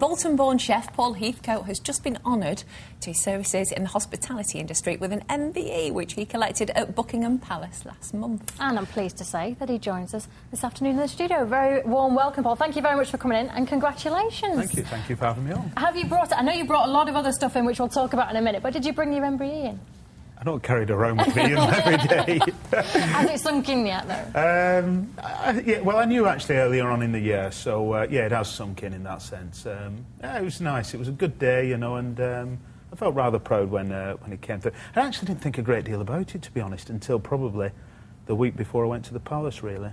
Bolton-born chef Paul Heathcote has just been honoured to his services in the hospitality industry with an MBE, which he collected at Buckingham Palace last month. And I'm pleased to say that he joins us this afternoon in the studio. Very warm welcome, Paul. Thank you very much for coming in, and congratulations. Thank you for having me on. Have you brought... I know you brought a lot of other stuff in, which we'll talk about in a minute, but did you bring your MBE in? I don't carry it around with me every day. Has it sunk in yet, though? Yeah, well, I knew actually earlier on in the year, so yeah, it has sunk in that sense. Yeah, it was nice. It was a good day, you know, and I felt rather proud when it came through. I actually didn't think a great deal about it, to be honest, until probably the week before I went to the palace, really.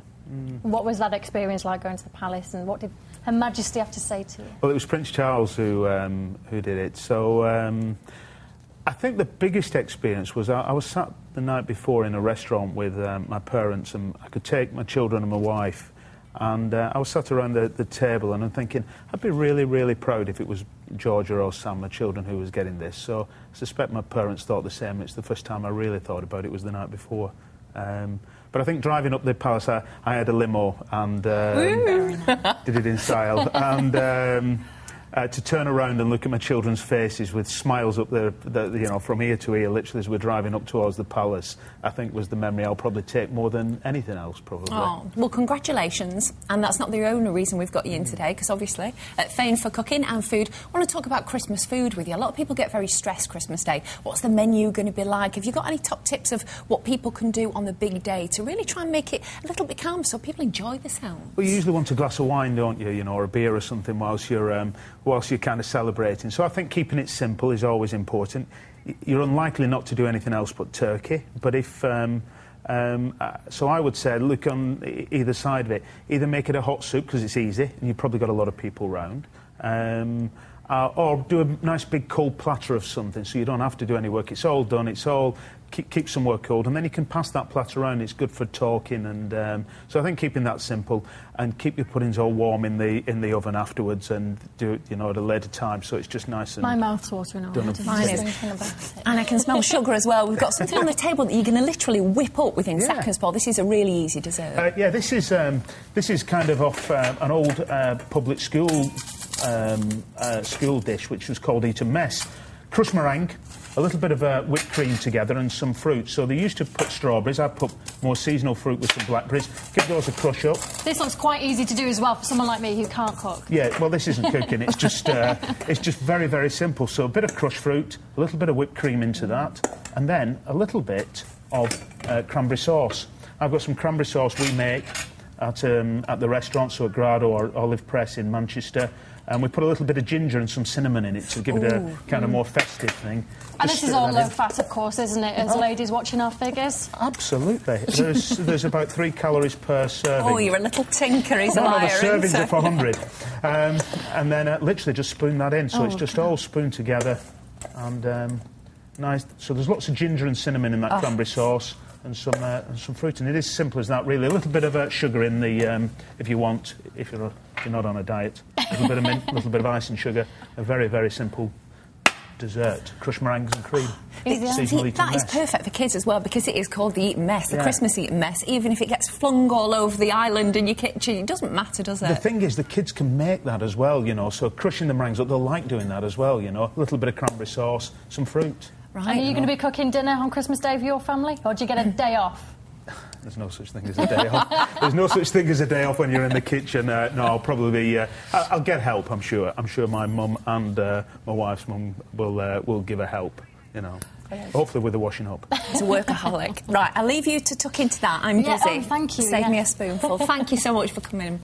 What was that experience like, going to the palace, and what did Her Majesty have to say to you? Well, it was Prince Charles who did it, so... I think the biggest experience was I was sat the night before in a restaurant with my parents, and I could take my children and my wife, and I was sat around the table, and I'm thinking I'd be really, really proud if it was Georgia or Sam, my children, who was getting this. So I suspect my parents thought the same. It's the first time I really thought about it was the night before. But I think driving up the palace, I had a limo and did it in style, and to turn around and look at my children's faces with smiles up there, you know, from ear to ear, literally, as we're driving up towards the palace, I think was the memory I'll probably take more than anything else, probably. Oh, well, congratulations. And that's not the only reason we've got you in today, because obviously, famed for cooking and food, I want to talk about Christmas food with you. A lot of people get very stressed Christmas Day. What's the menu going to be like? Have you got any top tips of what people can do on the big day to really try and make it a little bit calm so people enjoy the sound? Well, you usually want a glass of wine, don't you? You know, or a beer or something whilst you're kind of celebrating. So I think keeping it simple is always important. You're unlikely not to do anything else but turkey, but if... so I would say, look on either side of it. Either make it a hot soup, because it's easy, and you've probably got a lot of people round, or do a nice big cold platter of something, so you don't have to do any work. It's all done, it's all... Keep some work cold, and then you can pass that platter around. It's good for talking, and so I think keeping that simple, and keep your puddings all warm in the oven afterwards, and do it, you know, at a later time, so it's just nice and... My mouth's watering already. Mine is. And I can smell sugar as well. We've got something on the table that you're going to literally whip up within seconds, Paul. This is a really easy dessert. Yeah, this is kind of off an old public school dish, which was called Eton Mess. Crushed meringue, a little bit of whipped cream together, and some fruit. So they used to put strawberries. I put more seasonal fruit with some blackberries. Give those a crush up. This looks quite easy to do as well for someone like me who can't cook. Yeah, well, this isn't cooking. It's just very, very simple. So a bit of crushed fruit, a little bit of whipped cream into that, and then a little bit of cranberry sauce. I've got some cranberry sauce we make at the restaurant, so at Grado or Olive Press in Manchester. And we put a little bit of ginger and some cinnamon in it to give it a kind of more festive thing. And this is all low fat, of course, isn't it, as ladies watching our figures? Absolutely. There's about 3 calories per serving. Oh, you're a little tinker, he's a liar. liar, The servings are for 100. And then literally just spoon that in, so it's just all spooned together. And nice. So there's lots of ginger and cinnamon in that cranberry sauce. And some fruit, and it is simple as that, really. A little bit of sugar in the, if you want, if you're not on a diet. A little bit of mint, a little bit of ice and sugar. A very, very simple dessert. Crushed meringues and cream. That is perfect for kids as well, because it is called the Eton Mess, the Christmas Eton Mess. Even if it gets flung all over the island in your kitchen, it doesn't matter, does it? The thing is, the kids can make that as well, you know, so crushing the meringues up, they'll like doing that as well, you know. A little bit of cranberry sauce, some fruit. Right. And are you going to be cooking dinner on Christmas Day for your family, or do you get a day off? There's no such thing as a day off. There's no such thing as a day off when you're in the kitchen. No, I'll probably be... I'll get help, I'm sure. I'm sure my mum and my wife's mum will give her help, you know. Hopefully with the washing up. He's a workaholic. Right, I'll leave you to tuck into that. I'm busy. Oh, thank you. Save me a spoonful. Thank you so much for coming in.